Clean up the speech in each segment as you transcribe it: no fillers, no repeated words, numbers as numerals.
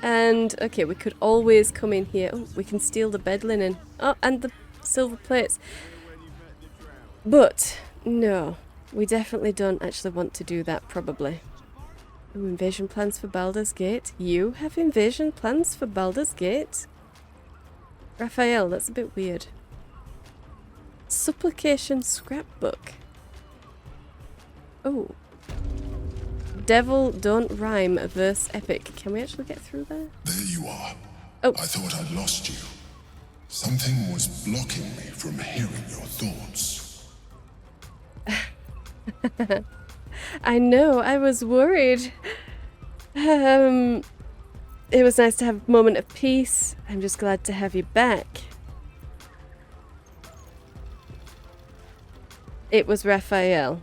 And, okay, we could always come in here. Oh, we can steal the bed linen. Oh, and the silver plates. But, no. We definitely don't actually want to do that, probably. Ooh, invasion plans for Baldur's Gate. You have invasion plans for Baldur's Gate? Raphael, that's a bit weird. Supplication scrapbook. Oh. Devil don't rhyme, verse epic. Can we actually get through there? There you are. Oh. I thought I'd lost you. Something was blocking me from hearing your thoughts. I know, I was worried. It was nice to have a moment of peace. I'm just glad to have you back. It was Raphael.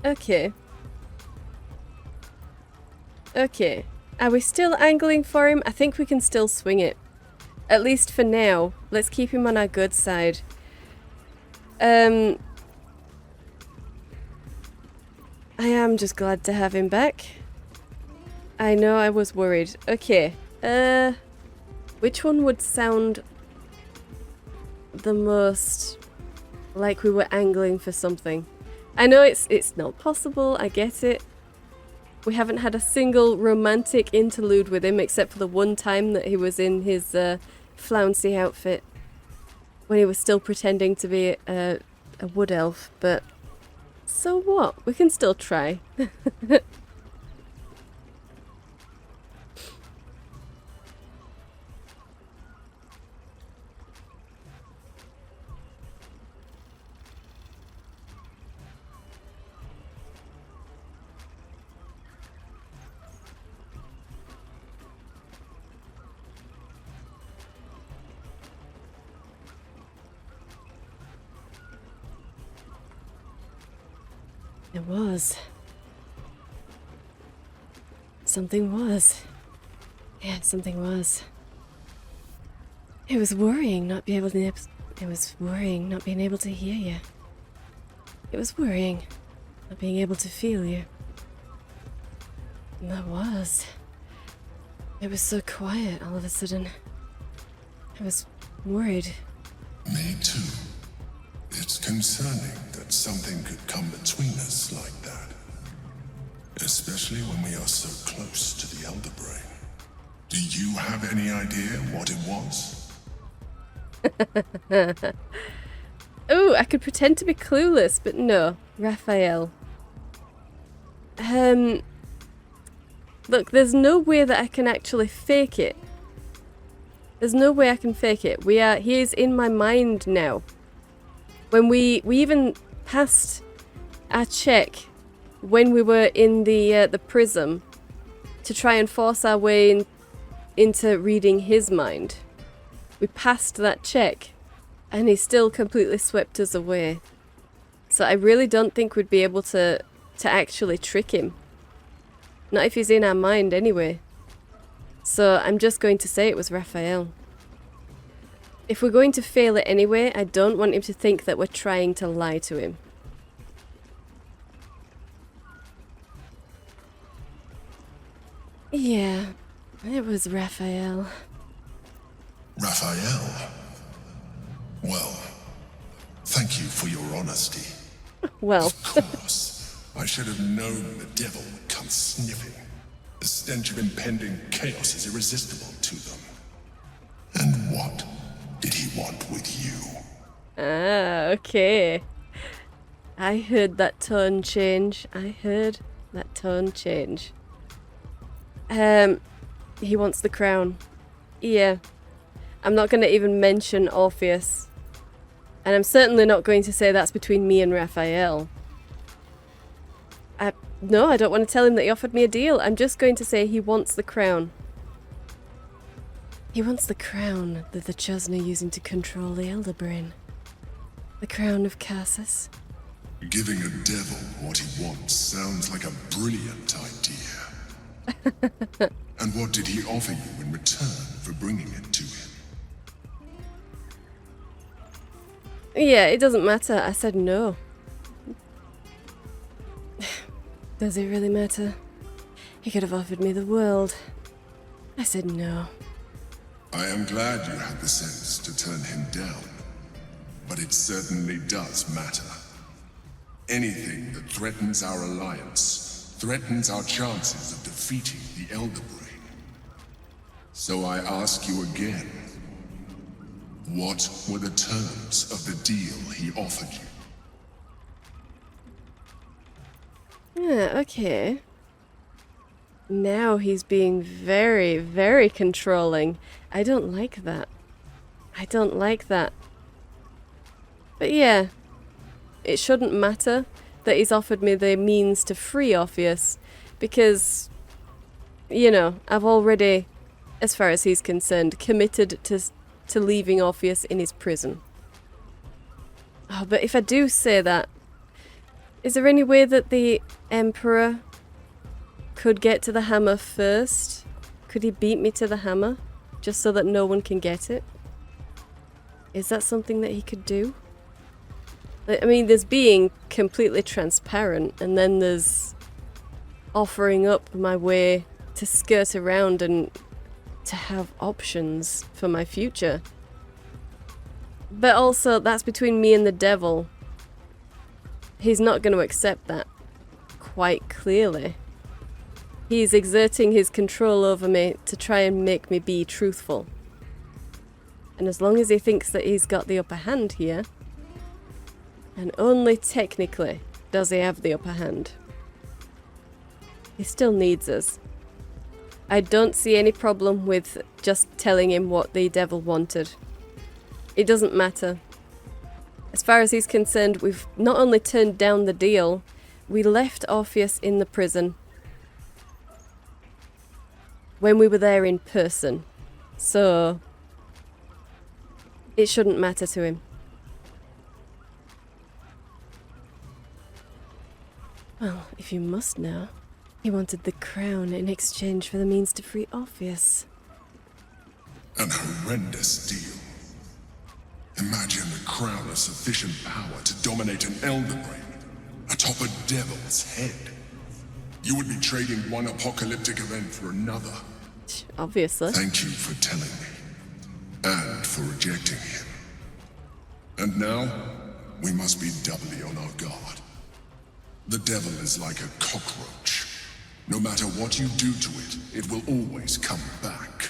Okay. Okay. Are we still angling for him? I think we can still swing it. At least for now. Let's keep him on our good side. I am just glad to have him back. I know I was worried. Okay. Which one would sound the most like we were angling for something? I know it's not possible, I get it. We haven't had a single romantic interlude with him except for the one time that he was in his flouncy outfit when he was still pretending to be a wood elf, but so what? We can still try. It was. Something was. Yeah, something was. It was worrying not being able to. It was worrying not being able to hear you. It was worrying not being able to feel you. And that was. It was so quiet all of a sudden. I was worried. Me too. It's concerning that something could come between us like that. Especially when we are so close to the Elder Brain. Do you have any idea what it was? Ooh, I could pretend to be clueless, but no. Raphael. Look, there's no way that I can actually fake it. There's no way I can fake it. He is in my mind now. When we even passed our check when we were in the prism to try and force our way into reading his mind. We passed that check and he still completely swept us away. So I really don't think we'd be able to actually trick him. Not if he's in our mind anyway. So I'm just going to say it was Raphael. If we're going to fail it anyway, I don't want him to think that we're trying to lie to him. Yeah, it was Raphael. Raphael? Well, thank you for your honesty. Well. Of course. I should have known the devil would come sniffing. The stench of impending chaos is irresistible to them. And what did he want with you? Ah, okay. I heard that tone change. He wants the crown. Yeah. I'm not going to even mention Orpheus. And I'm certainly not going to say that's between me and Raphael. No, I don't want to tell him that he offered me a deal. I'm just going to say he wants the crown. He wants the crown that the Chosen are using to control the Elder Brain. The crown of Cassus. Giving a devil what he wants sounds like a brilliant idea. And what did he offer you in return for bringing it to him? Yeah, it doesn't matter. I said no. Does it really matter? He could have offered me the world. I said no. I am glad you had the sense to turn him down, but it certainly does matter. Anything that threatens our alliance threatens our chances of defeating the Elder Brain. So I ask you again, what were the terms of the deal he offered you? Yeah, okay. Now he's being very, very controlling. I don't like that. I don't like that. But yeah, it shouldn't matter that he's offered me the means to free Orpheus, because, you know, I've already, as far as he's concerned, committed to leaving Orpheus in his prison. Oh, but if I do say that, is there any way that the Emperor could get to the hammer first? Could he beat me to the hammer, just so that no one can get it? Is that something that he could do? I mean, there's being completely transparent, and then there's offering up my way to skirt around and to have options for my future. But also, that's between me and the devil. He's not going to accept that, quite clearly. He's exerting his control over me to try and make me be truthful. And as long as he thinks that he's got the upper hand here, and only technically does he have the upper hand, he still needs us. I don't see any problem with just telling him what the devil wanted. It doesn't matter. As far as he's concerned, we've not only turned down the deal, we left Orpheus in the prison when we were there in person. So it shouldn't matter to him. Well, if you must know, he wanted the crown in exchange for the means to free Orpheus. An horrendous deal. Imagine the crown of sufficient power to dominate an Elder Brain atop a devil's head. You would be trading one apocalyptic event for another. Obviously. Thank you for telling me, and for rejecting him. And now, we must be doubly on our guard. The devil is like a cockroach. No matter what you do to it, it will always come back.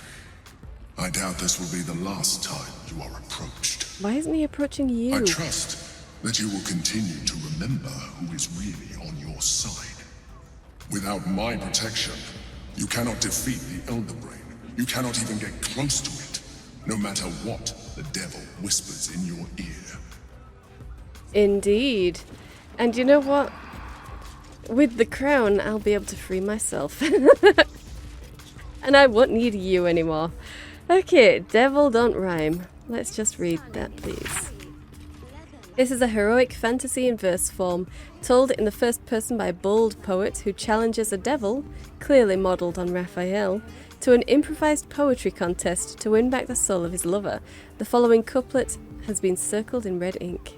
I doubt this will be the last time you are approached. Why isn't he approaching you? I trust that you will continue to remember who is really on your side. Without my protection, you cannot defeat the Elder Brain. You cannot even get close to it, no matter what the devil whispers in your ear. Indeed. And you know what? With the crown, I'll be able to free myself. And I won't need you anymore. Okay, devil don't rhyme. Let's just read that, please. This is a heroic fantasy in verse form, told in the first person by a bold poet who challenges a devil, clearly modelled on Raphael, to an improvised poetry contest to win back the soul of his lover. The following couplet has been circled in red ink.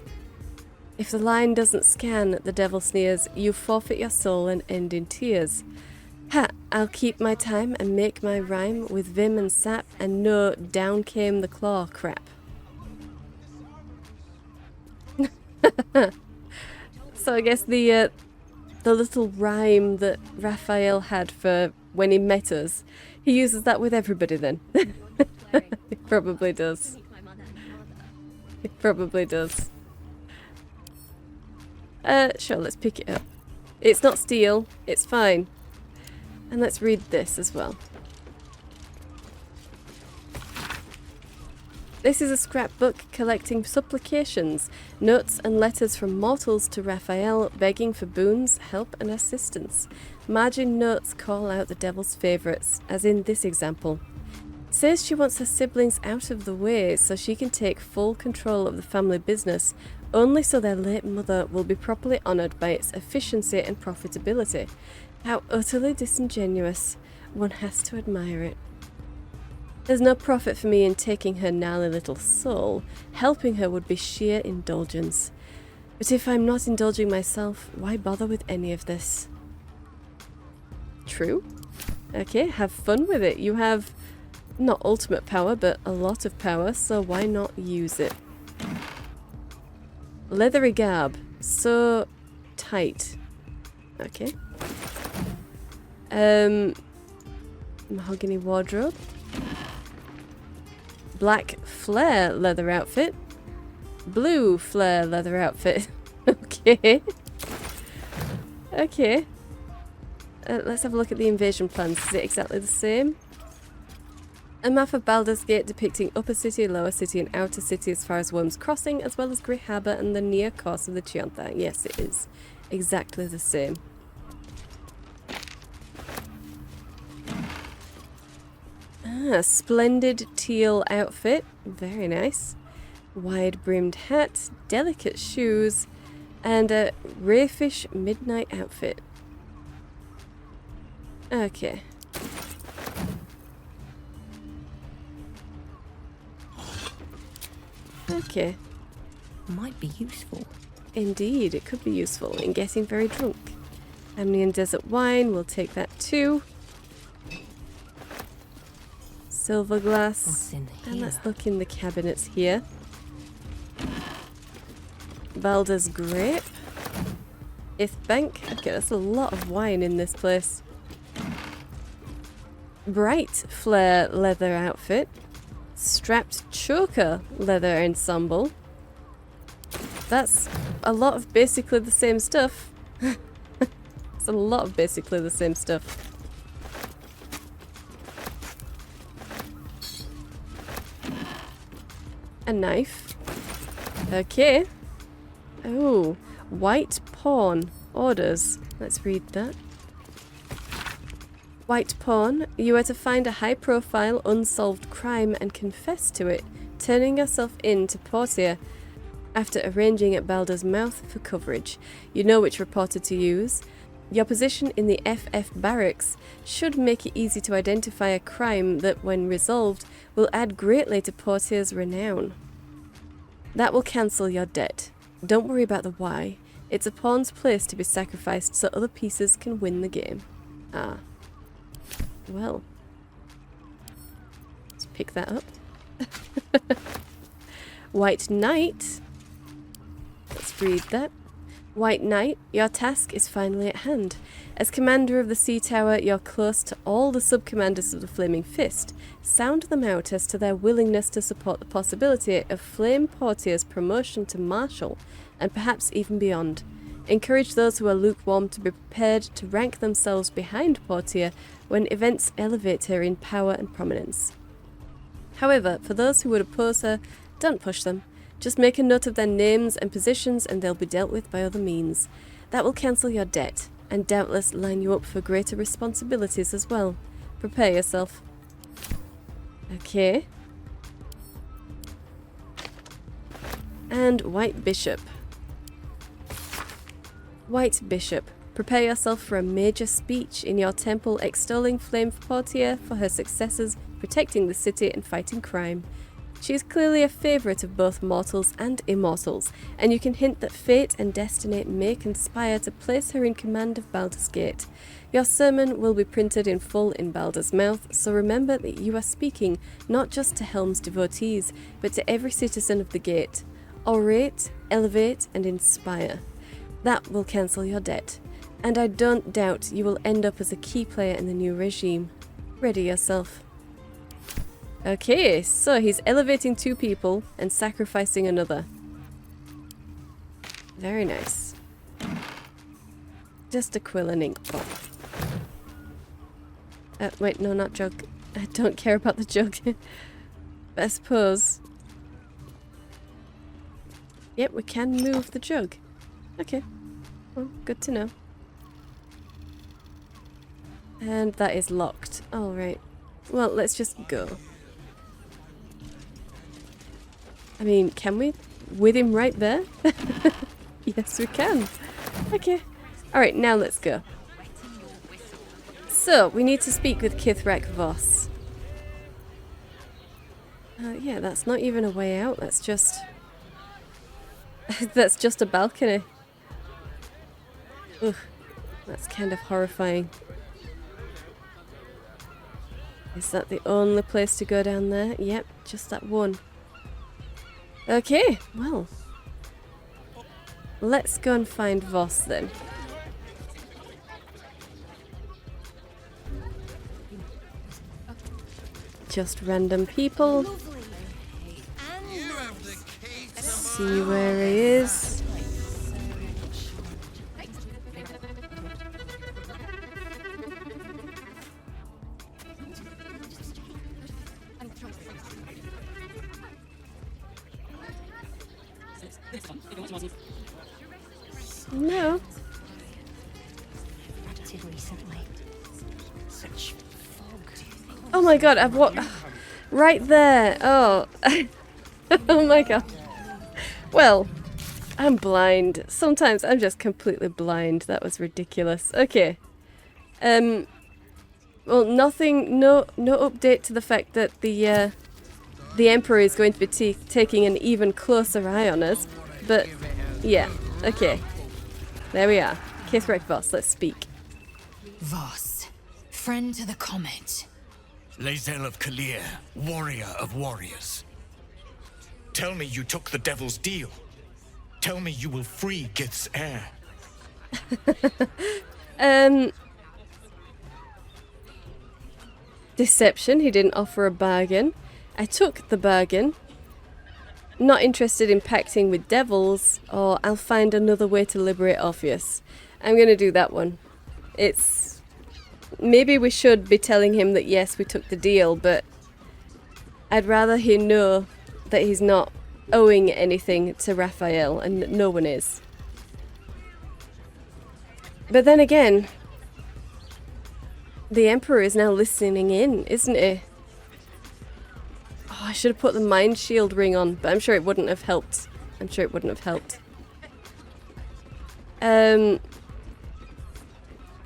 If the line doesn't scan, the devil sneers, you forfeit your soul and end in tears. Ha! I'll keep my time and make my rhyme with vim and sap, and no down came the claw crap. So I guess the little rhyme that Raphael had for when he met us, he uses that with everybody then. He probably does. He probably does. Sure, let's pick it up. It's not steel, it's fine. And let's read this as well. This is a scrapbook collecting supplications, notes and letters from mortals to Raphael begging for boons, help and assistance. Margin notes call out the devil's favourites, as in this example. Says she wants her siblings out of the way so she can take full control of the family business, only so their late mother will be properly honoured by its efficiency and profitability. How utterly disingenuous. One has to admire it. There's no profit for me in taking her gnarly little soul. Helping her would be sheer indulgence. But if I'm not indulging myself, why bother with any of this? True. Okay, have fun with it. You have Not ultimate power, but a lot of power, so why not use it? Leathery garb. So tight. Okay. Mahogany wardrobe. Black flare leather outfit. Blue flare leather outfit. Okay. Okay. Let's have a look at the invasion plans. Is it exactly the same? A map of Baldur's Gate depicting Upper City, Lower City and Outer City as far as Worm's Crossing, as well as Grey Harbour and the near course of the Chiantha. Yes, it is. Exactly the same. Ah, splendid teal outfit. Very nice. Wide-brimmed hat, delicate shoes, and a rayfish midnight outfit. Okay. Okay. Might be useful. Indeed, it could be useful in getting very drunk. Amnian desert wine, we'll take that too. Silver glass. What's in here? And let's look in the cabinets here. Baldur's grape. Ithbank. Okay, that's a lot of wine in this place. Bright flare leather outfit. Strapped choker leather ensemble. That's a lot of basically the same stuff. It's a lot of basically the same stuff. A knife. Okay. Oh, white pawn orders. Let's read that. White pawn, you are to find a high-profile, unsolved crime and confess to it, turning yourself in to Portia after arranging at Baldur's Mouth for coverage. You know which reporter to use. Your position in the FF barracks should make it easy to identify a crime that, when resolved, will add greatly to Portia's renown. That will cancel your debt. Don't worry about the why. It's a pawn's place to be sacrificed so other pieces can win the game. Ah. Well. Let's pick that up. White Knight. Let's read that. White Knight, your task is finally at hand. As commander of the Sea Tower, you're close to all the sub-commanders of the Flaming Fist. Sound them out as to their willingness to support the possibility of Flame Portia's promotion to Marshal, and perhaps even beyond. Encourage those who are lukewarm to be prepared to rank themselves behind Portia when events elevate her in power and prominence. However, for those who would oppose her, don't push them. Just make a note of their names and positions and they'll be dealt with by other means. That will cancel your debt, and doubtless line you up for greater responsibilities as well. Prepare yourself. Okay. And White Bishop. White Bishop, prepare yourself for a major speech in your temple extolling Flame Portia for her successes protecting the city and fighting crime. She is clearly a favourite of both mortals and immortals, and you can hint that fate and destiny may conspire to place her in command of Baldur's Gate. Your sermon will be printed in full in Baldur's Mouth, so remember that you are speaking not just to Helm's devotees, but to every citizen of the Gate. Orate, elevate, and inspire. That will cancel your debt, and I don't doubt you will end up as a key player in the new regime. Ready yourself. Okay, so he's elevating two people and sacrificing another. Very nice. Just a quill and ink pot. Wait, no, not jug. I don't care about the jug. But I suppose... Yep, we can move the jug. Okay. Well, good to know. And that is locked. Alright. Well, let's just go. I mean, can we? With him right there? Yes, we can. Okay. Alright, now let's go. So, we need to speak with Kithrak Voss. Yeah, that's not even a way out. That's just... that's just a balcony. Ugh. That's kind of horrifying. Is that the only place to go down there? Yep, just that one. Okay, well. Let's go and find Voss then. Just random people. See where he is. No. Oh my god, I've what? Right there. Oh. Oh my god. Well, I'm blind. Sometimes I'm just completely blind. That was ridiculous. Okay. Well, nothing. No update to the fact that the Emperor is going to be taking an even closer eye on us. But yeah. Okay. There we are. Kithrak Voss, let's speak. Voss, friend to the comet. Lae'zel of Kellia, warrior of warriors. Tell me you took the devil's deal. Tell me you will free Gith's heir. Deception, he didn't offer a bargain. I took the bargain. Not interested in pacting with devils, or I'll find another way to liberate Orpheus. I'm going to do that one. It's... Maybe we should be telling him that yes, we took the deal, but I'd rather he know that he's not owing anything to Raphael, and no one is. But then again, the Emperor is now listening in, isn't he? Oh, I should have put the mind shield ring on, but I'm sure it wouldn't have helped. I'm sure it wouldn't have helped.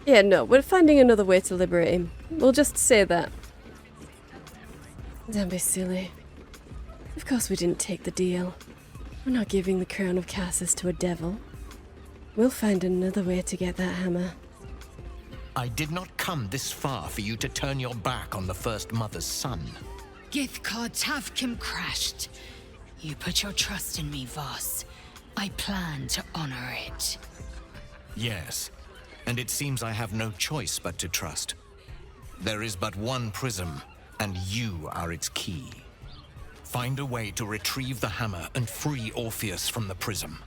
Yeah, no, we're finding another way to liberate him. We'll just say that. Don't be silly. Of course we didn't take the deal. We're not giving the crown of Cassis to a devil. We'll find another way to get that hammer. I did not come this far for you to turn your back on the First Mother's son. Githcard Tavkim crashed. You put your trust in me, Voss. I plan to honor it. Yes, and it seems I have no choice but to trust. There is but one prism, and you are its key. Find a way to retrieve the hammer and free Orpheus from the prism.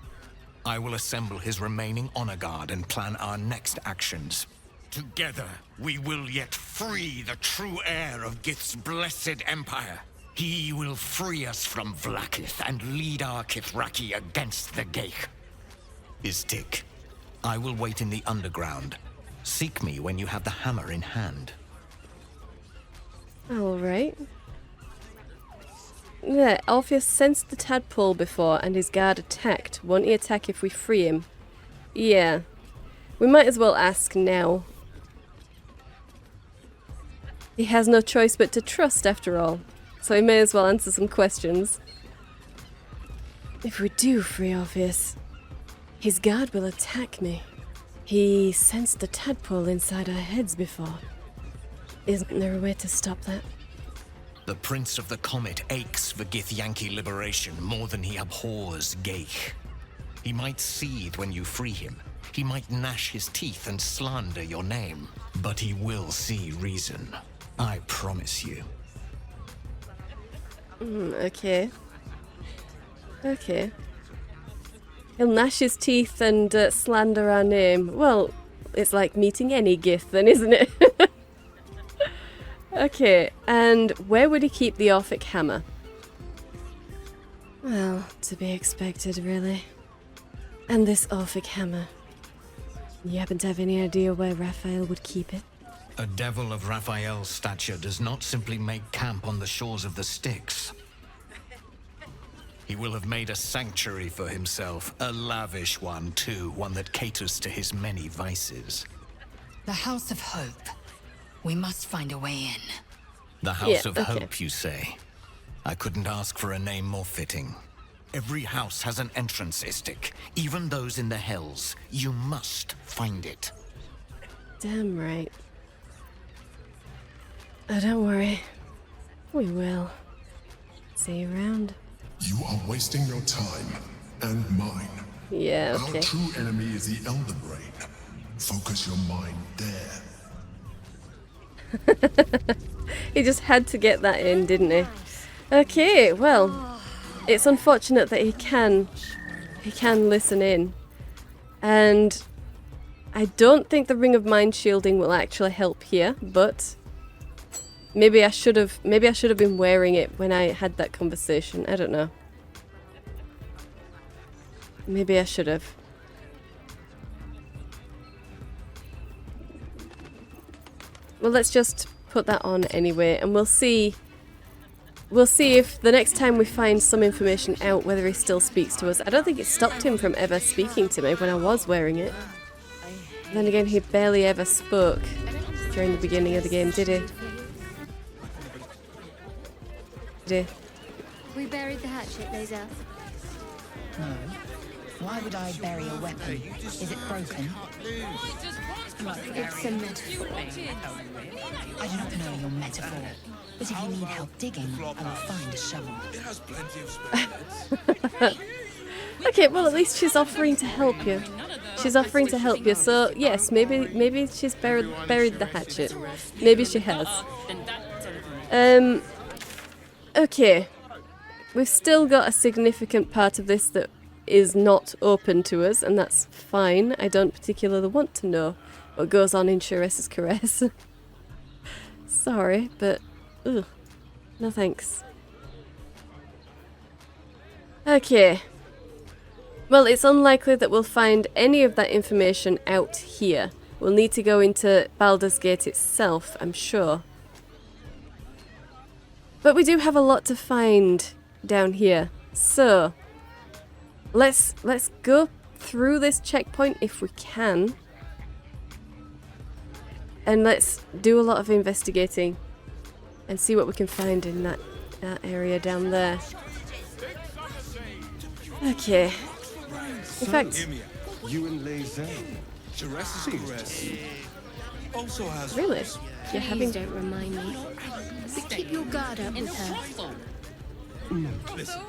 I will assemble his remaining honor guard and plan our next actions. Together, we will yet free the true heir of Gith's blessed empire. He will free us from Vlaakith and lead our Kithraki against the Geich. Istik, I will wait in the underground. Seek me when you have the hammer in hand. Alright. Yeah, Orpheus sensed the tadpole before and his guard attacked. Won't he attack if we free him? Yeah. We might as well ask now. He has no choice but to trust after all, so he may as well answer some questions. If we do free Orpheus, his guard will attack me. He sensed the tadpole inside our heads before. Isn't there a way to stop that? The Prince of the Comet aches for Githyanki liberation more than he abhors Geich. He might seethe when you free him. He might gnash his teeth and slander your name. But he will see reason. I promise you. Okay. Okay. He'll gnash his teeth and slander our name. Well, it's like meeting any Gith then, isn't it? Okay, and where would he keep the Orphic hammer? Well, to be expected, really. And this Orphic hammer. You happen to have any idea where Raphael would keep it? A devil of Raphael's stature does not simply make camp on the shores of the Styx. He will have made a sanctuary for himself, a lavish one too, one that caters to his many vices. The House of Hope. We must find a way in. The House of Hope, you say? I couldn't ask for a name more fitting. Every house has an entrance, Istik. Even those in the Hells. You must find it. Damn right. Oh, don't worry. We will. See you around. You are wasting your time and mine. Yeah, Our okay. true enemy is the Elder Brain. Focus your mind there. He just had to get that in, didn't he? Okay, well, it's unfortunate that he can listen in. And I don't think the Ring of Mind shielding will actually help here, but maybe I should have been wearing it when I had that conversation. I don't know. Maybe I should have. Well, let's just put that on anyway, and we'll see if the next time we find some information out whether he still speaks to us. I don't think it stopped him from ever speaking to me when I was wearing it. Then again, he barely ever spoke during the beginning of the game, did he? Did he? We buried the hatchet, Lae'zel. No. Why would I bury a weapon? Is it broken? It's a metaphor. I do not know your metaphor. But if you need help digging, I will find a shovel. Okay, well at least she's offering to help you. She's offering to help you, so yes, maybe she's buried the hatchet. Maybe she has. Okay. We've still got a significant part of this that is not open to us, and that's fine. I don't particularly want to know what goes on in Sharessa's caress. Sorry, but ugh, no thanks. Okay. Well, it's unlikely that we'll find any of that information out here. We'll need to go into Baldur's Gate itself, I'm sure. But we do have a lot to find down here. So, let's go through this checkpoint if we can. And let's do a lot of investigating and see what we can find in that area down there. Okay. In fact, You and Lae'zel. Also has really? You're Please having... don't remind me. But keep your guard up with her. Listen,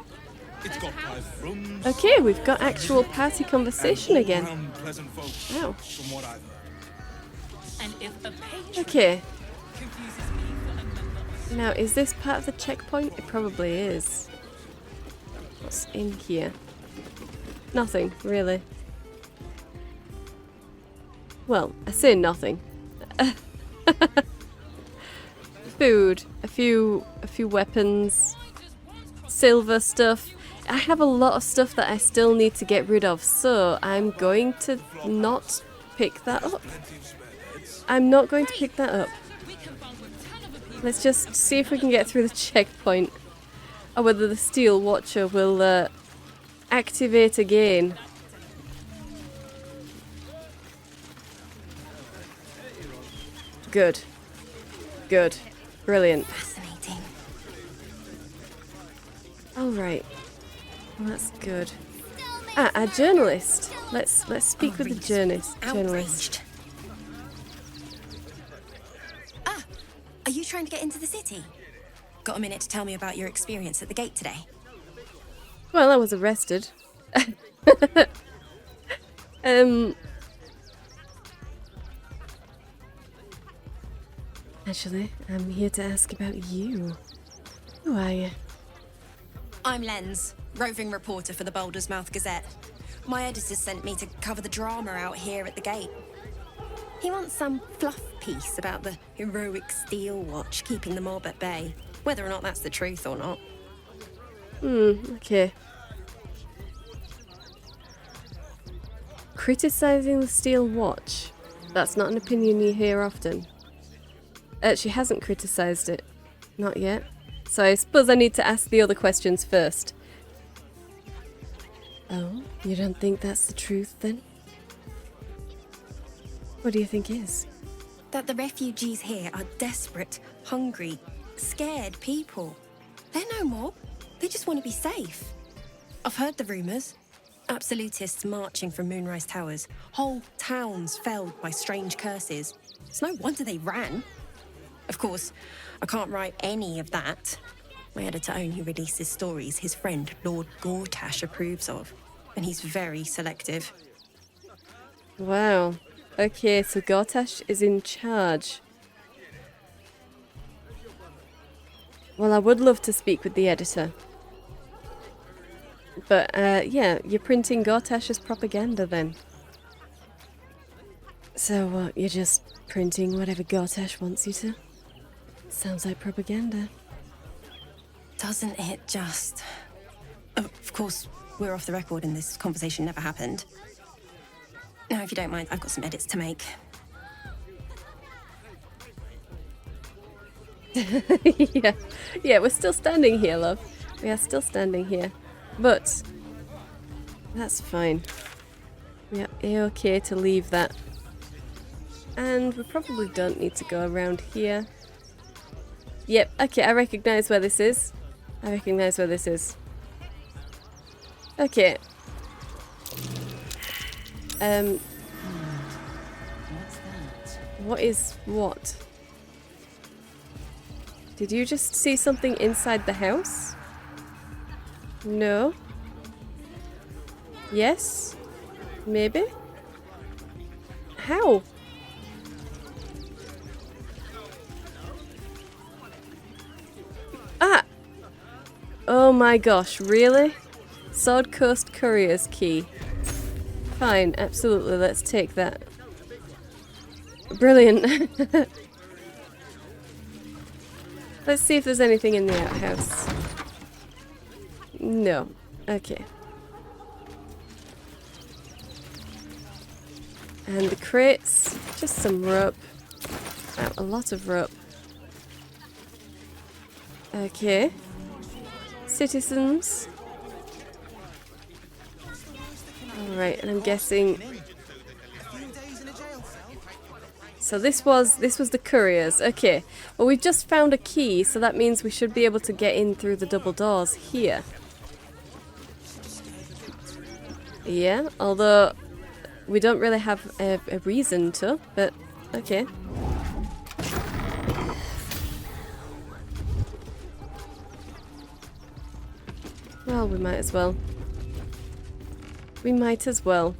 it's got 5 rooms. Okay, we've got actual party conversation again. all-round pleasant folk, Wow. from what I've heard. And if a patron Okay. confuses me for a member Now, is this part of the checkpoint? It probably is. What's in here? Nothing, really. Well, I say nothing. Food, a few weapons, silver stuff. I have a lot of stuff that I still need to get rid of, so I'm going to not pick that up. I'm not going to pick that up. Let's just see if we can get through the checkpoint, or whether the Steel Watcher will activate again. Good. Good. Brilliant. Fascinating. Alright. Well, that's good. Ah, a journalist. Let's speak with the journalist. Outraged. Ah, are you trying to get into the city? Got a minute to tell me about your experience at the gate today? Well, I was arrested. Actually, I'm here to ask about you. Who are you? I'm Lens, roving reporter for the Baldur's Mouth Gazette. My editor sent me to cover the drama out here at the gate. He wants some fluff piece about the heroic Steel Watch keeping the mob at bay, whether or not that's the truth or not. Okay. Criticizing the Steel Watch. That's not an opinion you hear often. She hasn't criticized it. Not yet. So I suppose I need to ask the other questions first. Oh, you don't think that's the truth then? What do you think is? That the refugees here are desperate, hungry, scared people. They're no mob. They just want to be safe. I've heard the rumours. Absolutists marching from Moonrise Towers. Whole towns felled by strange curses. It's no wonder they ran. Of course, I can't write any of that. My editor only releases stories his friend Lord Gortash approves of, and he's very selective. Wow. Okay, so Gortash is in charge. Well, I would love to speak with the editor. But, yeah, you're printing Gortash's propaganda then. So what, you're just printing whatever Gortash wants you to? Sounds like propaganda. Doesn't it just... Of course, we're off the record and this conversation never happened. Now, if you don't mind, I've got some edits to make. Yeah. Yeah, we're still standing here, love. We are still standing here. But that's fine. We are A-okay to leave that. And we probably don't need to go around here. Yep, okay, I recognise where this is. I recognise where this is. Okay. What's that? What is what? Did you just see something inside the house? No. Yes? Maybe? How? Ah! Oh my gosh, really? Sword Coast Courier's key. Fine, absolutely, let's take that. Brilliant. Let's see if there's anything in the outhouse. No. Okay. And the crates, just some rope. Wow, a lot of rope. Okay. Citizens. Alright, and I'm guessing... So this was the couriers. Okay. Well, we've just found a key, so that means we should be able to get in through the double doors here. Yeah, although we don't really have a reason to, but okay. Well, we might as well. We might as well.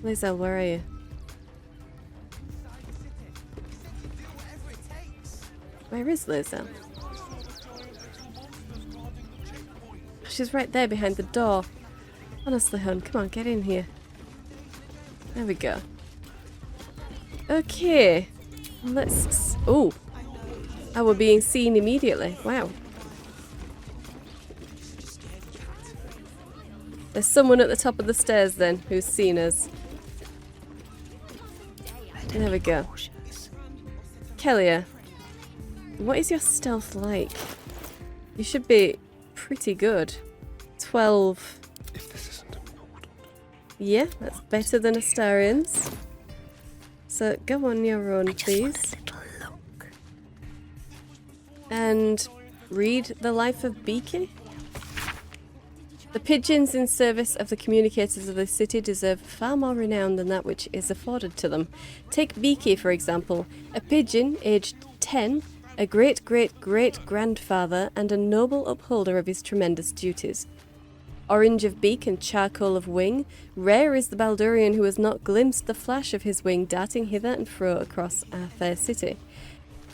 Lae'zel, where are you? Where is Lae'zel? She's right there behind the door. Honestly, hon, come on, get in here. There we go. Okay. Let's... Oh. Oh, we're being seen immediately. Wow. There's someone at the top of the stairs then who's seen us. There we go. Kellia, what is your stealth like? You should be pretty good. 12. If this isn't important. Yeah, that's better than Astarian's. So go on your own, please. And read the life of Beaky. The pigeons in service of the communicators of the city deserve far more renown than that which is afforded to them. Take Beaky, for example, a pigeon aged 10, a great-great-great-grandfather, and a noble upholder of his tremendous duties. Orange of beak and charcoal of wing, rare is the Baldurian who has not glimpsed the flash of his wing darting hither and fro across our fair city.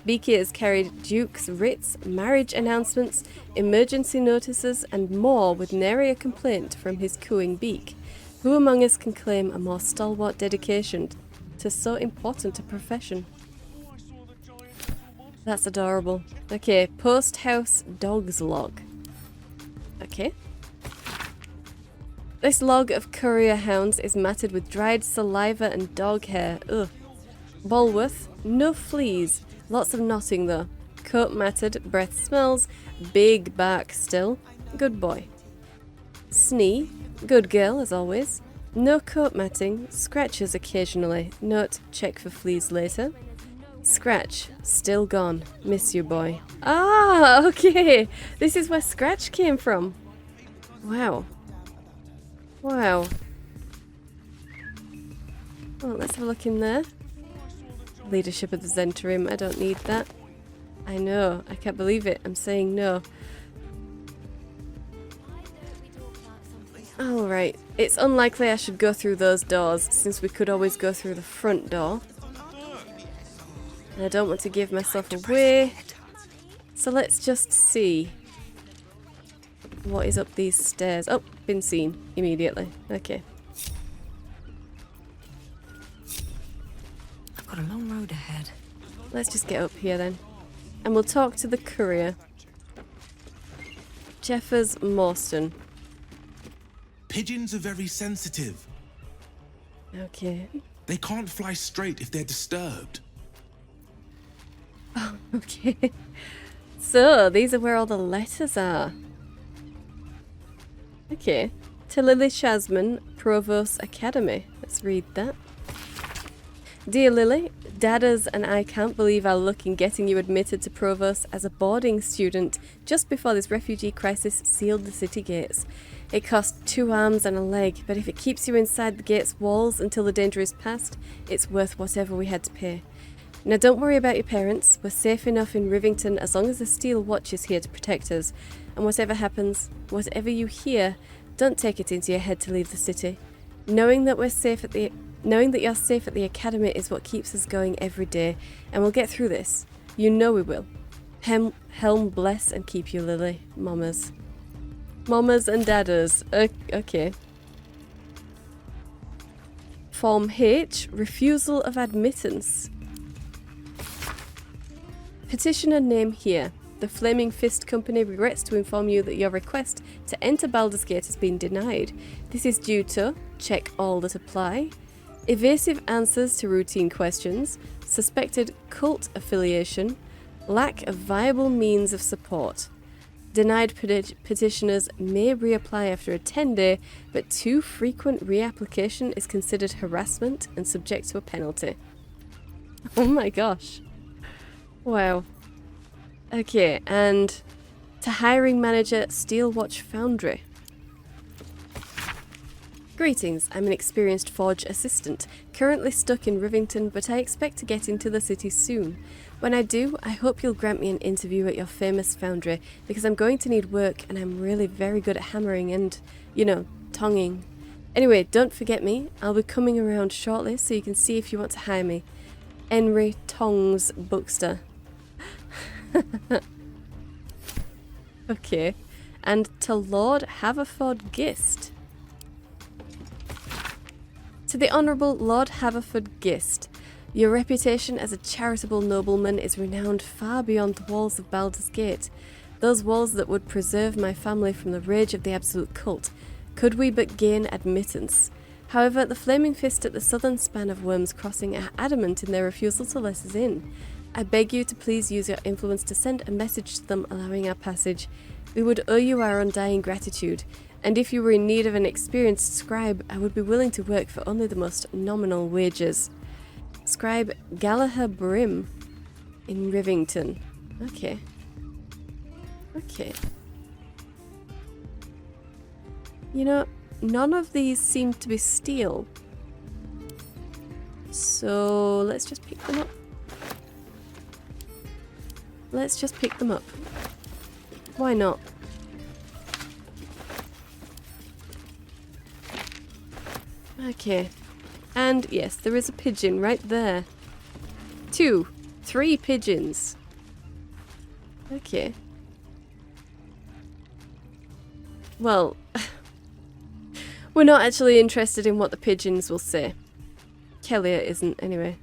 Beaky has carried dukes' writs, marriage announcements, emergency notices, and more with nary a complaint from his cooing beak. Who among us can claim a more stalwart dedication to so important a profession? That's adorable. Okay, post house dog's log. Okay. This log of courier hounds is matted with dried saliva and dog hair. Ugh. Bolworth, no fleas. Lots of knotting though. Coat matted, breath smells, big bark still. Good boy. Snee, good girl as always. No coat matting, scratches occasionally. Note, check for fleas later. Scratch, still gone. Miss you, boy. Ah, okay. This is where Scratch came from. Wow. Wow. Well, let's have a look in there. Leadership of the Zentarim, I don't need that. I know. I can't believe it. I'm saying no. Alright. It's unlikely I should go through those doors, since we could always go through the front door. And I don't want to give myself away. So let's just see what is up these stairs. Oh, been seen immediately. Okay. I've got a long road ahead. Let's just get up here then. And we'll talk to the courier. Jeffers Morstan. Pigeons are very sensitive. Okay. They can't fly straight if they're disturbed. Oh, okay. So, these are where all the letters are. Okay. To Lily Shasman, Provost Academy. Let's read that. Dear Lily, Dadders and I can't believe our luck in getting you admitted to Provost as a boarding student just before this refugee crisis sealed the city gates. It cost 2 arms and a leg, but if it keeps you inside the gate's walls until the danger is past, it's worth whatever we had to pay. Now don't worry about your parents, we're safe enough in Rivington as long as the Steel Watch is here to protect us. And whatever happens, whatever you hear, don't take it into your head to leave the city. Knowing that you're safe at the academy is what keeps us going every day, and we'll get through this. You know we will. Helm bless and keep you, Lily. Mamas. Mamas and dadders. Okay. Form H, refusal of admittance. Petitioner name here. The Flaming Fist Company regrets to inform you that your request to enter Baldur's Gate has been denied. This is due to check all that apply, evasive answers to routine questions, suspected cult affiliation, lack of viable means of support. Denied petitioners may reapply after a 10-day, but too frequent reapplication is considered harassment and subject to a penalty. Oh my gosh. Wow. Okay, and to hiring manager Steelwatch Foundry. Greetings, I'm an experienced forge assistant, currently stuck in Rivington, but I expect to get into the city soon. When I do, I hope you'll grant me an interview at your famous foundry, because I'm going to need work and I'm really very good at hammering and, you know, tonguing. Anyway, don't forget me, I'll be coming around shortly so you can see if you want to hire me. Henry Tongs Buxter. Okay, and to Lord Haverford Gist. To the Honourable Lord Haverford Gist, your reputation as a charitable nobleman is renowned far beyond the walls of Baldur's Gate, those walls that would preserve my family from the rage of the Absolute Cult, could we but gain admittance. However, the Flaming Fist at the southern span of Worm's Crossing are adamant in their refusal to let us in. I beg you to please use your influence to send a message to them allowing our passage. We would owe you our undying gratitude, and if you were in need of an experienced scribe, I would be willing to work for only the most nominal wages. Scribe Gallagher Brim in Rivington. Okay. Okay. You know, none of these seem to be steel. So let's just pick them up. Let's just pick them up. Why not? Okay. And yes, there is a pigeon right there. 2, 3 pigeons. Okay. Well, we're not actually interested in what the pigeons will say. Kellia isn't, anyway.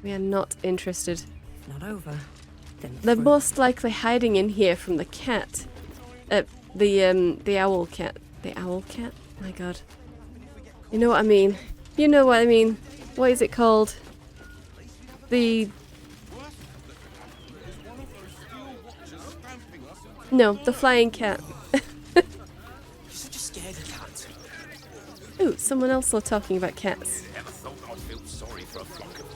We are not interested. Not over. They're most likely hiding in here from the cat. The owl cat. The owl cat? My god. You know what I mean. You know what I mean. What is it called? No, the flying cat. Ooh, someone else was talking about cats.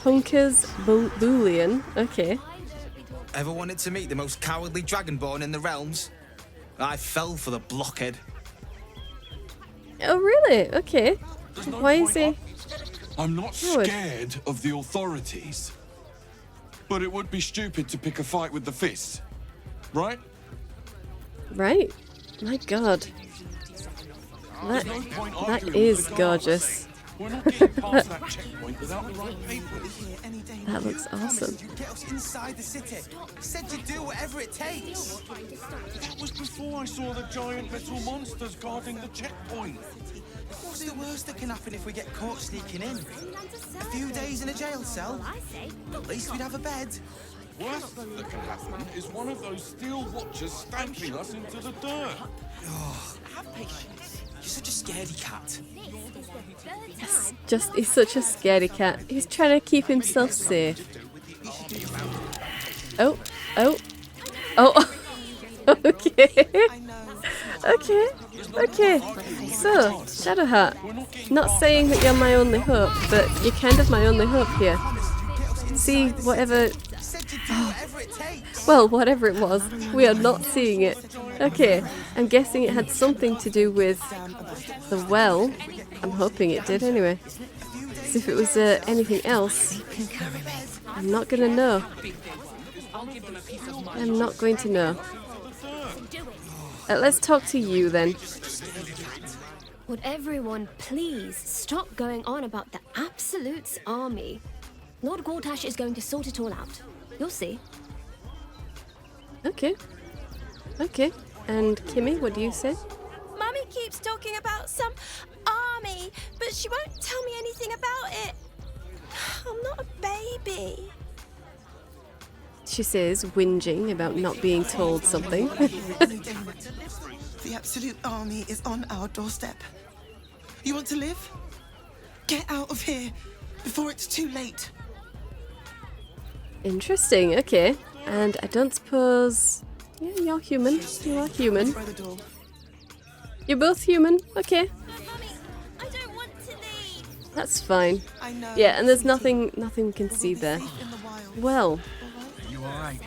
Hunkers Boolean. Okay. Ever wanted to meet the most cowardly dragonborn in the realms? I fell for the blockhead. Oh, really? Okay. Why is he? I'm not Howard. scared of the authorities. But it would be stupid to pick a fight with the fist, right? Right? My god. That is gorgeous. We're not getting past that checkpoint without the right papers. That looks awesome. Get us inside the city. Said you'd do whatever it takes. That was before I saw the giant metal monsters guarding the checkpoint. What's the worst that can happen if we get caught sneaking in? A few days in a jail cell? At least we'd have a bed. Worst that can happen is one of those steel watchers stamping us into the dirt. Have patience. You're such a scaredy cat. He's such a scaredy cat. He's trying to keep himself safe. Oh. Okay. Okay. So, Shadowheart, not saying that you're my only hope, but you're kind of my only hope here. See whatever... Well, whatever it was, we are not seeing it. Okay, I'm guessing it had something to do with the well. I'm hoping it did anyway. As if it was anything else, I'm not gonna know. I'm not going to know. Let's talk to you then. Would everyone please stop going on about the Absolute's army? Lord Gortash is going to sort it all out. You'll see. Okay. And Kimmy, what do you say? Mummy keeps talking about some army, but she won't tell me anything about it. I'm not a baby. She says, whinging about not being told something. The Absolute army is on our doorstep. You want to live? Get out of here before it's too late. Interesting, okay. And I don't suppose... Yeah, you're human. You are human. You're both human. Okay. Mummy, I don't want to leave. That's fine. Yeah, and there's nothing we can see there. Well. You alright?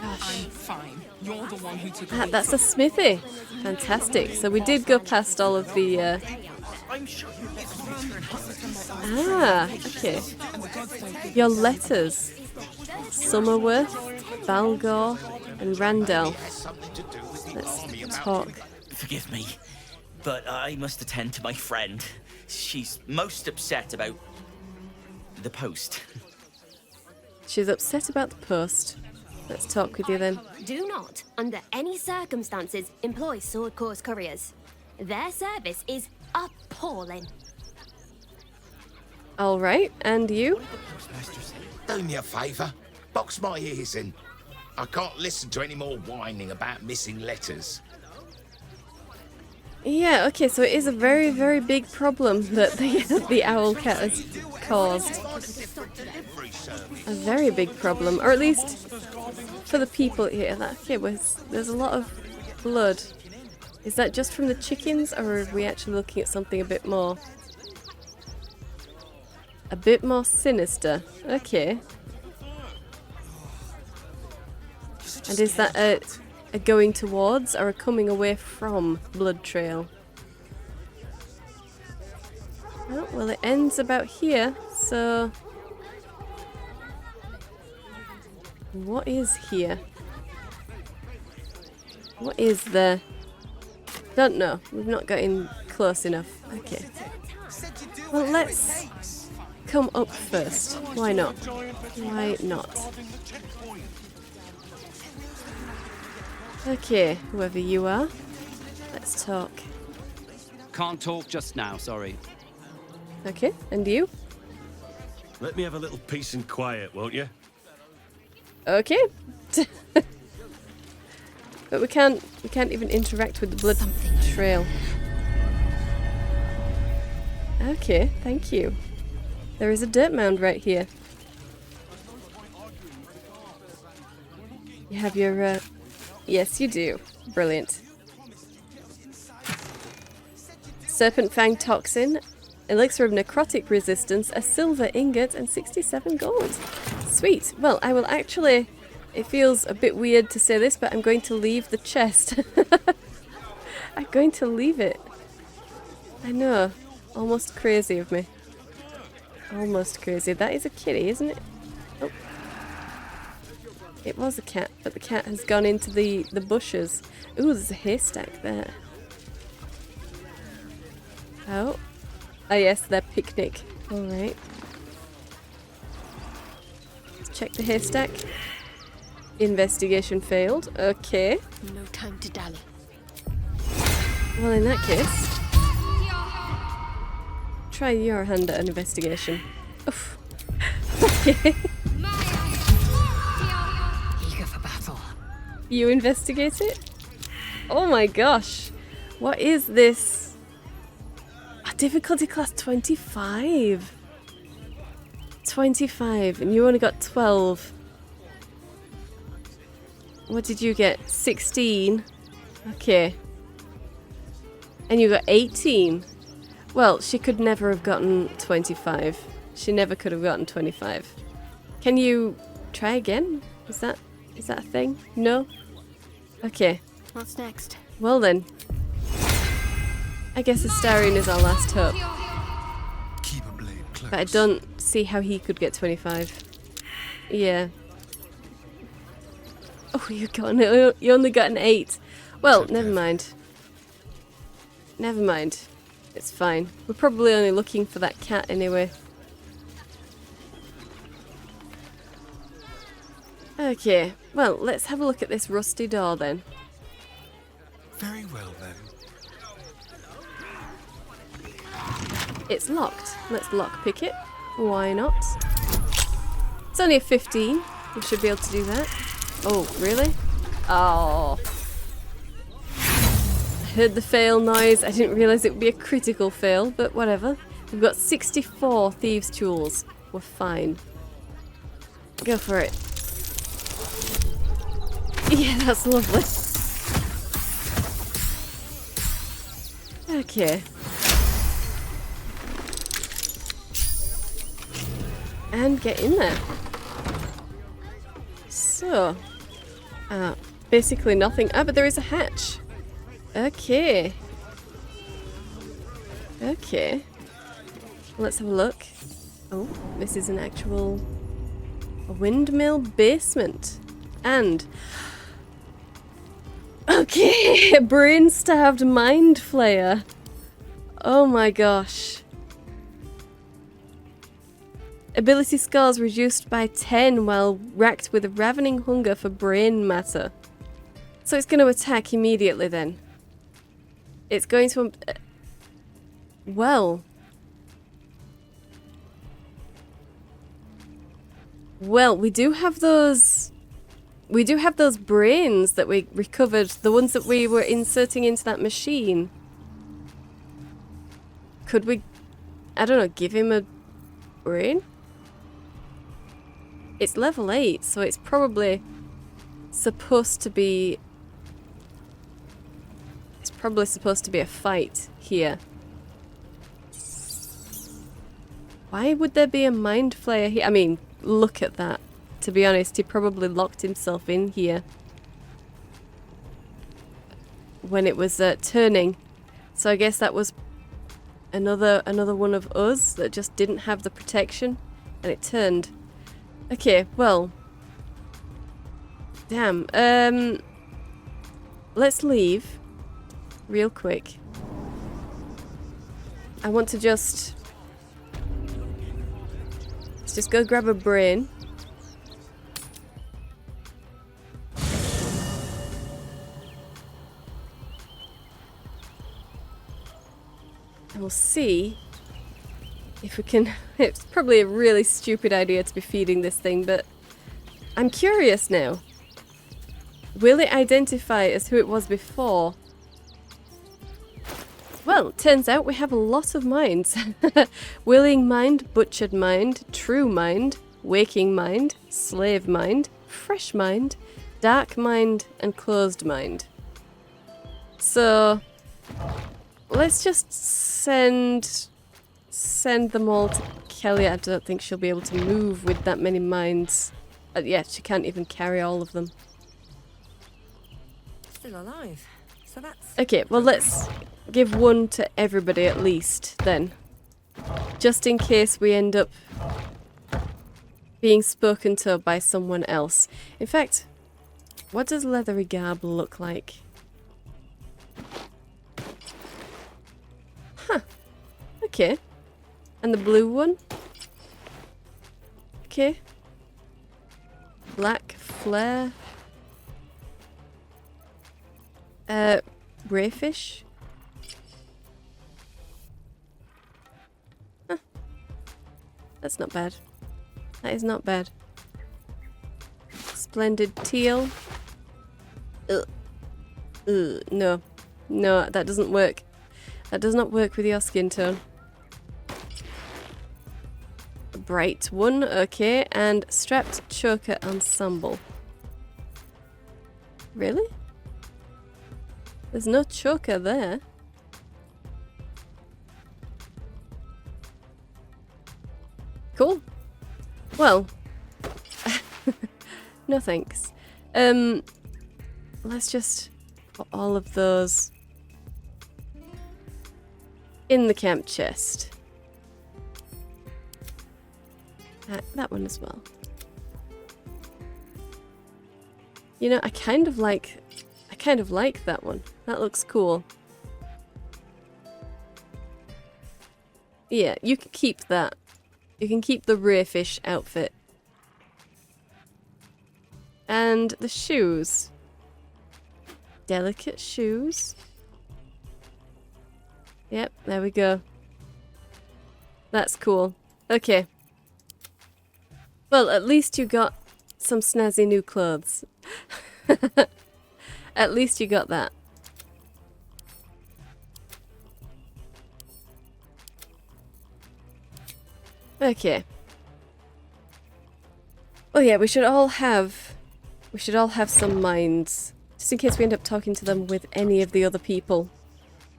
I'm fine. You're the one who took That's a smithy. Fantastic. So we did go past all of the... okay. Your letters. Summerworth, Baldur, and Randall. Let's talk. Forgive me, but I must attend to my friend. She's most upset about the post. She's upset about the post. Let's talk with you then. Do not, under any circumstances, employ Sword Course couriers. Their service is appalling. All right, and you? Do me a favour. Box my ears in. I can't listen to any more whining about missing letters. Yeah, okay, so it is a very, very big problem that the owl cat has caused. A very big problem, or at least for the people here. Okay, there's a lot of blood. Is that just from the chickens, or are we actually looking at something a bit more sinister? Okay. And is that a going towards or a coming away from blood trail? Oh, well, it ends about here, so... What is here? What is there? Don't know. We've not got in close enough. Okay. Well, let's come up first. Why not? Why not? Okay, whoever you are, let's talk. Can't talk just now, sorry. Okay, and you? Let me have a little peace and quiet, won't you? Okay. But we can't even interact with the blood trail. Okay, thank you. There is a dirt mound right here. You have your yes, you do. Brilliant. Serpent Fang Toxin, Elixir of Necrotic Resistance, a silver ingot, and 67 gold. Sweet. Well, I will actually... It feels a bit weird to say this, but I'm going to leave the chest. I'm going to leave it. I know. Almost crazy of me. Almost crazy. That is a kitty, isn't it? Oh. It was a cat, but the cat has gone into the bushes. Ooh, there's a haystack there. Oh. Oh yes, their picnic. Alright. Let's check the haystack. Investigation failed. Okay. No time to dally. Well, in that case, try your hand at an investigation. Oof. Okay. Eager for battle. You investigate it? Oh my gosh. What is this? A difficulty class 25. 25, and you only got 12. What did you get? 16. Okay. And you got 18. Well, she could never have gotten 25. She never could have gotten 25. Can you try again? Is that a thing? No? Okay. What's next? Well then. I guess Astarion is our last hope. Keep a blade close. But I don't see how he could get 25. Yeah. Oh, you only got an 8. Well, never mind. Never mind. It's fine. We're probably only looking for that cat anyway. Okay, well, let's have a look at this rusty door then. Very well then. It's locked. Let's lockpick it. Why not? It's only a 15. We should be able to do that. Oh, really? Oh. I heard the fail noise. I didn't realise it would be a critical fail, but whatever. We've got 64 thieves' tools. We're fine. Go for it. Yeah, that's lovely. Okay. And get in there. So, basically nothing. Ah, but there is a hatch. Okay. Okay. Let's have a look. Oh, this is an actual windmill basement. And okay, a brain-starved mind flayer. Oh my gosh. Ability scores reduced by 10 while racked with a ravening hunger for brain matter. So it's going to attack immediately then. It's going to... well, we do have those... We do have those brains that we recovered, the ones that we were inserting into that machine. Could we, I don't know, give him a brain? It's level 8, so it's probably supposed to be... It's probably supposed to be a fight here. Why would there be a mind flayer here? I mean, look at that. To be honest, he probably locked himself in here when it was turning. So I guess that was another one of us that just didn't have the protection and it turned. Okay, well. Damn. Let's leave real quick. I want to just... Let's just go grab a brain. And we'll see if we can... It's probably a really stupid idea to be feeding this thing, but I'm curious now. Will it identify as who it was before? Well, it turns out we have a lot of minds. Willing mind, butchered mind, true mind, waking mind, slave mind, fresh mind, dark mind, and closed mind. So... let's just send them all to Kellia. I don't think she'll be able to move with that many minds. Yeah, she can't even carry all of them. Still alive. So that's... Okay, well let's give one to everybody at least then. Just in case we end up being spoken to by someone else. In fact, what does leathery garb look like? Huh. Okay. And the blue one? Okay. Black flare. Rayfish? Huh. That's not bad. That is not bad. Splendid teal. Ugh. Ugh. No. No, that doesn't work. That does not work with your skin tone. A bright one, okay. And strapped choker ensemble. Really? There's no choker there. Cool. Well, no thanks. Let's just put all of those in the camp chest. That one as well. You know, I kind of like that one. That looks cool. Yeah, you can keep that. You can keep the rayfish outfit. And the shoes. Delicate shoes. Yep, there we go. That's cool. Okay. Well, at least you got some snazzy new clothes. At least you got that. Okay. Oh yeah, we should all have some minds, just in case we end up talking to them with any of the other people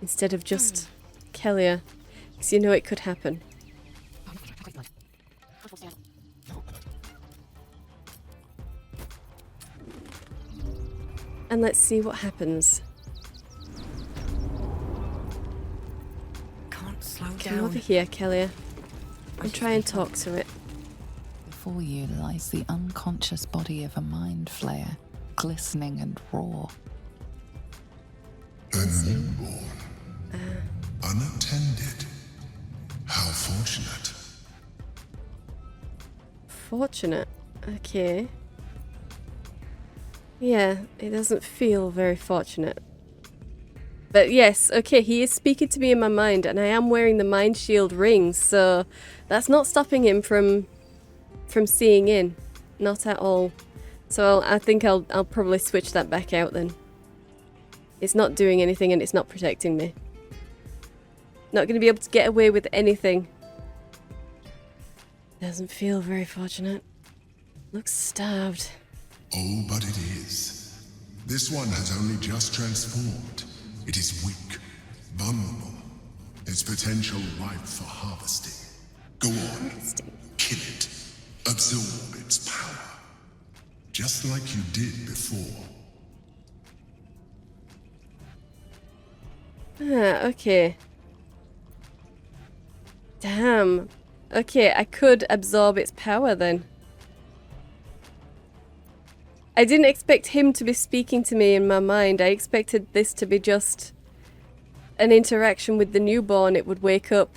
instead of just Kellia, because you know it could happen. And let's see what happens. Can't slow Come down. over here, Kellia, and try and talk to it. Before you lies the unconscious body of a mind flayer, glistening and raw. A newborn. Unattended. How fortunate. Fortunate. Okay. Yeah, it doesn't feel very fortunate. But yes, okay, he is speaking to me in my mind, and I am wearing the mind shield ring, so that's not stopping him from seeing in. Not at all. So I think I'll probably switch that back out then. It's not doing anything and it's not protecting me. Not going to be able to get away with anything. Doesn't feel very fortunate. Looks starved. Oh, but it is. This one has only just transformed. It is weak, vulnerable. Its potential ripe for harvesting. Go on, kill it. Absorb its power. Just like you did before. Ah, okay. Damn. Okay, I could absorb its power then. I didn't expect him to be speaking to me in my mind. I expected this to be just an interaction with the newborn. It would wake up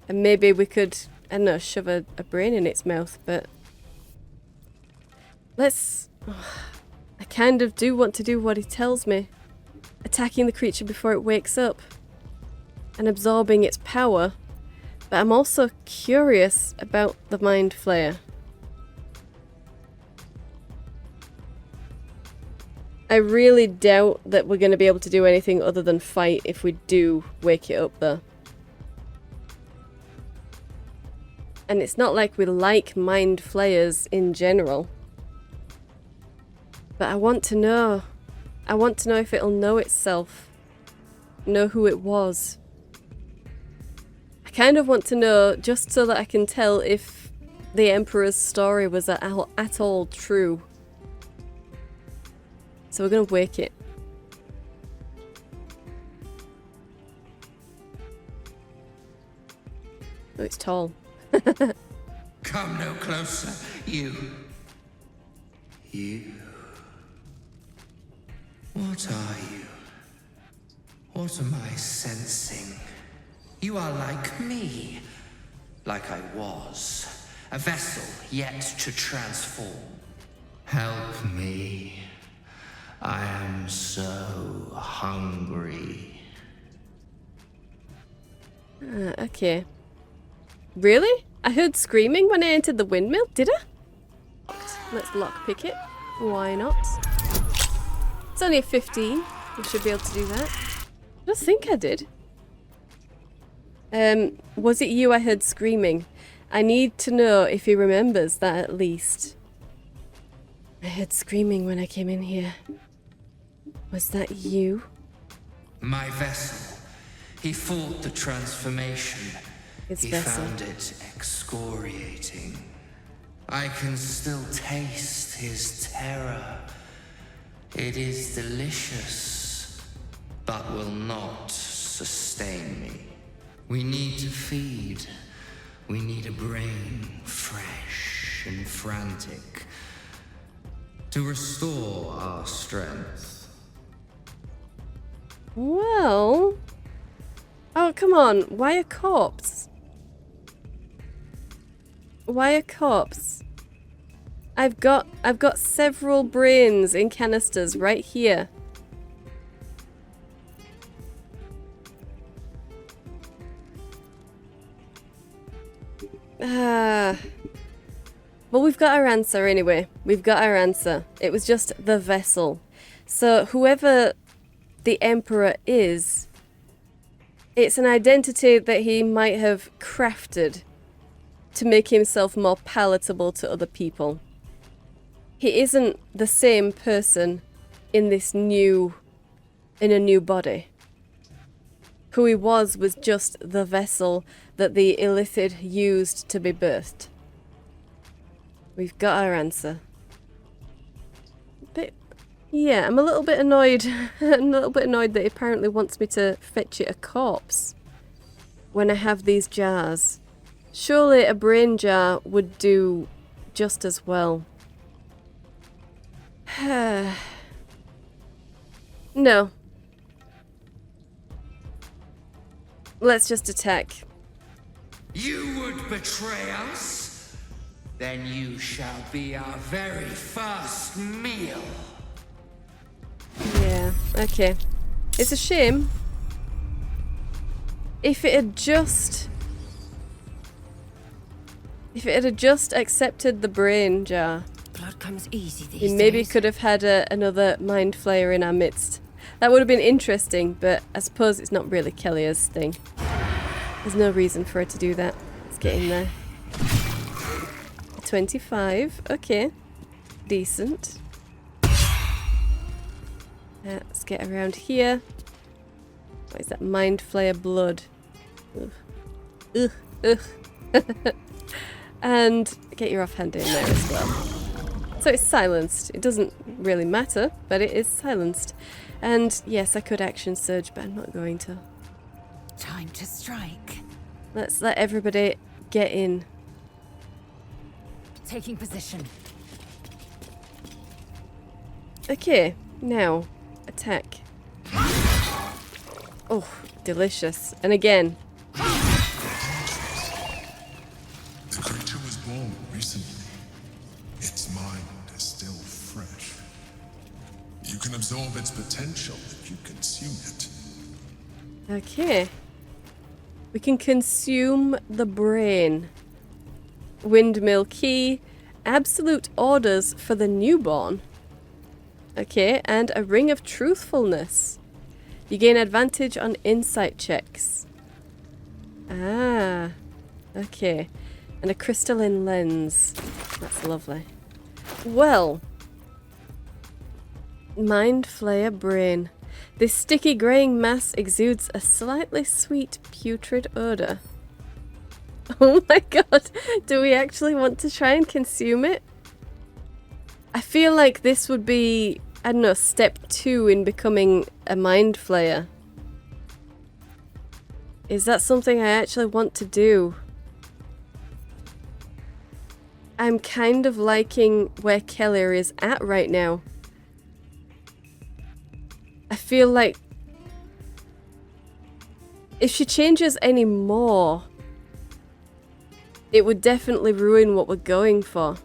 and maybe we could, I don't know, shove a brain in its mouth, but let's... I kind of do want to do what he tells me. Attacking the creature before it wakes up and absorbing its power, but I'm also curious about the mind flayer. I really doubt that we're going to be able to do anything other than fight if we do wake it up though. And it's not like we like mind flayers in general. But I want to know. I want to know if it'll know itself. Know who it was. I kind of want to know just so that I can tell if the Emperor's story was at all true. So we're going to wake it. Oh, it's tall. Come, Come no closer, you. You. What are you? What am I sensing? You are like me. Like I was. A vessel yet to transform. Help me. I am so hungry. Okay. Really? I heard screaming when I entered the windmill, did I? Let's lockpick it. Why not? It's only a 15. We should be able to do that. I don't think I did. Was it you I heard screaming? I need to know if he remembers that at least. I heard screaming when I came in here. Was that you? My vessel. He fought the transformation. His he vessel. found it excoriating. I can still taste his terror. It is delicious, but will not sustain me. We need to feed. We need a brain fresh and frantic to restore our strength. Well... Oh, come on. Why a corpse? Why a corpse? I've got several brains in canisters right here. Well, we've got our answer anyway. We've got our answer. It was just the vessel. So whoever the Emperor is, it's an identity that he might have crafted to make himself more palatable to other people. He isn't the same person in a new body. Who he was just the vessel that the Illithid used to be birthed. We've got our answer. But yeah, I'm a little bit annoyed. I'm a little bit annoyed that he apparently wants me to fetch it a corpse when I have these jars. Surely a brain jar would do just as well. No. Let's just attack. You would betray us? Then you shall be our very first meal. Yeah, okay. It's a shame. If it had just accepted the brain jar, blood comes easy these we maybe days. could have had another mind flayer in our midst. That would have been interesting, but I suppose it's not really Kellia's thing. There's no reason for her to do that. Let's get in there. 25, okay. Decent. Let's get around here. What is that? Mind flayer blood. Ugh. Ugh. Ugh. And get your offhand in there as well. So it's silenced. It doesn't really matter, but it is silenced. And yes, I could action surge, but I'm not going to. Time to strike. Let's let everybody get in. Taking position. Okay, now attack. Oh, delicious. And again. The creature was born recently. Its mind is still fresh. You can absorb its potential if you consume it. Okay. We can consume the brain. Windmill key. Absolute orders for the newborn. Okay, and a ring of truthfulness. You gain advantage on insight checks. Ah, okay. And a crystalline lens. That's lovely. Well. Mind flayer brain. This sticky greying mass exudes a slightly sweet putrid odour. Oh my god, do we actually want to try and consume it? I feel like this would be, I don't know, step 2 in becoming a mind flayer. Is that something I actually want to do? I'm kind of liking where Kellia is at right now. I feel like if she changes any more, it would definitely ruin what we're going for.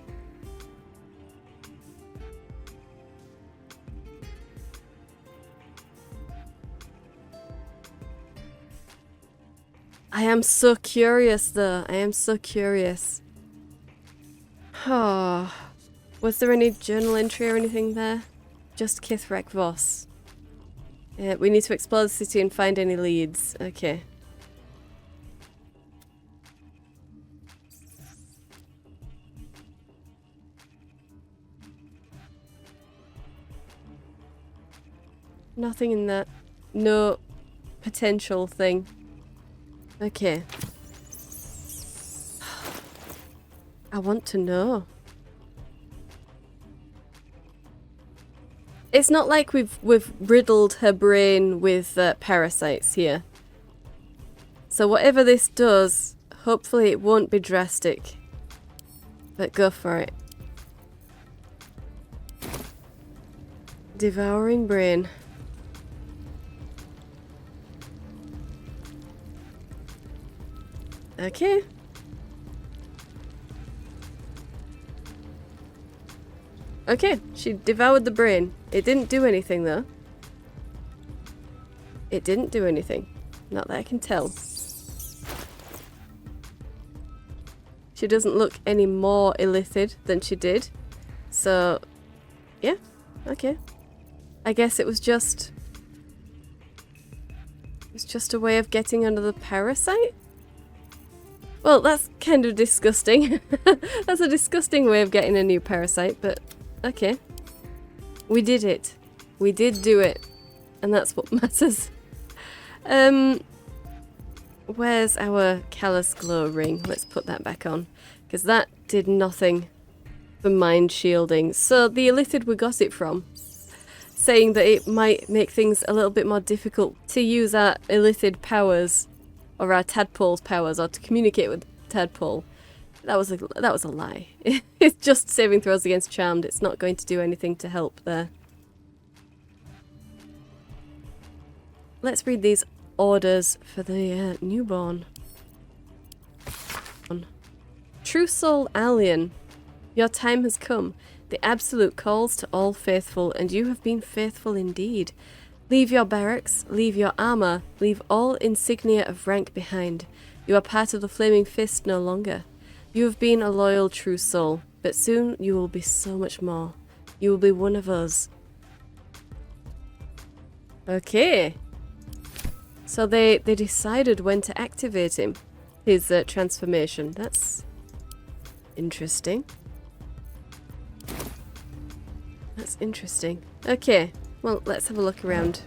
I am so curious though. I am so curious. Oh, was there any journal entry or anything there? Just Kithrak Voss. We need to explore the city and find any leads. Okay. Nothing in that. No potential thing. Okay. I want to know. It's not like we've riddled her brain with parasites here. So whatever this does, hopefully it won't be drastic. But go for it. Devouring brain. Okay. Okay, she devoured the brain. It didn't do anything though. It didn't do anything. Not that I can tell. She doesn't look any more illithid than she did. So, yeah, okay. I guess it was just a way of getting under the parasite? Well, that's kind of disgusting. That's a disgusting way of getting a new parasite, but okay. We did it. We did do it. And that's what matters. Where's our callous glow ring? Let's put that back on. Because that did nothing for mind shielding. So the Illithid we got it from, saying that it might make things a little bit more difficult to use our Illithid powers, or our tadpole's powers, or to communicate with tadpole. That was a lie. It's just saving throws against charmed. It's not going to do anything to help there. Let's read these orders for the newborn. True Soul Alien, your time has come. The absolute calls to all faithful, and you have been faithful indeed. Leave your barracks, leave your armor, leave all insignia of rank behind. You are part of the Flaming Fist no longer. You have been a loyal true soul, but soon you will be so much more. You will be one of us. Okay. So they decided when to activate him, his transformation. That's interesting. That's interesting. Okay, well, let's have a look around.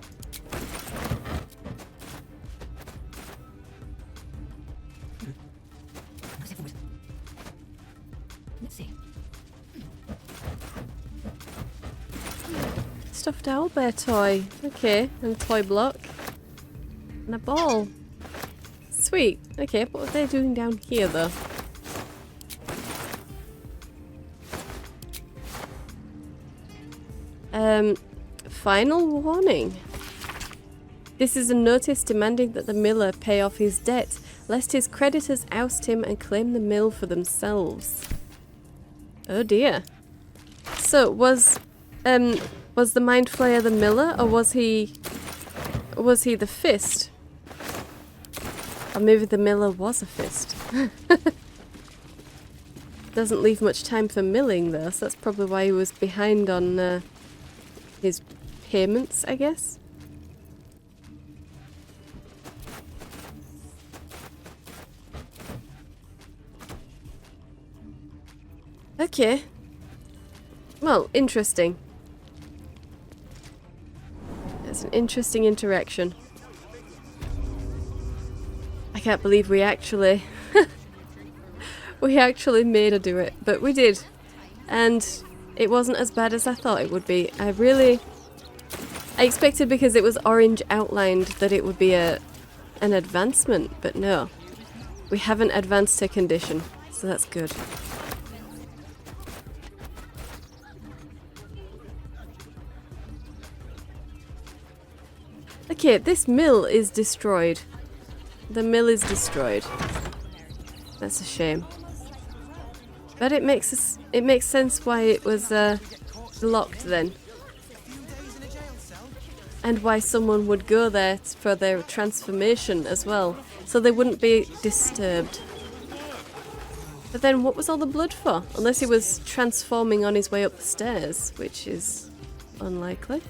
Let's see. Stuffed owlbear toy. Okay, and a toy block. And a ball. Sweet. Okay, what are they doing down here though? Final warning. This is a notice demanding that the miller pay off his debt, lest his creditors oust him and claim the mill for themselves. Oh dear. So was the Mind Flayer the miller, or was he the fist? Or maybe the miller was a fist. Doesn't leave much time for milling though, so that's probably why he was behind on his payments, I guess. Okay. Well, interesting. It's an interesting interaction. I can't believe we actually made her do it, but we did. And it wasn't as bad as I thought it would be. I expected, because it was orange outlined, that it would be an advancement, but no. We haven't advanced her condition, so that's good. Okay, this mill is destroyed. The mill is destroyed. That's a shame. But it makes sense why it was locked then. And why someone would go there for their transformation as well. So they wouldn't be disturbed. But then what was all the blood for? Unless he was transforming on his way up the stairs, which is unlikely.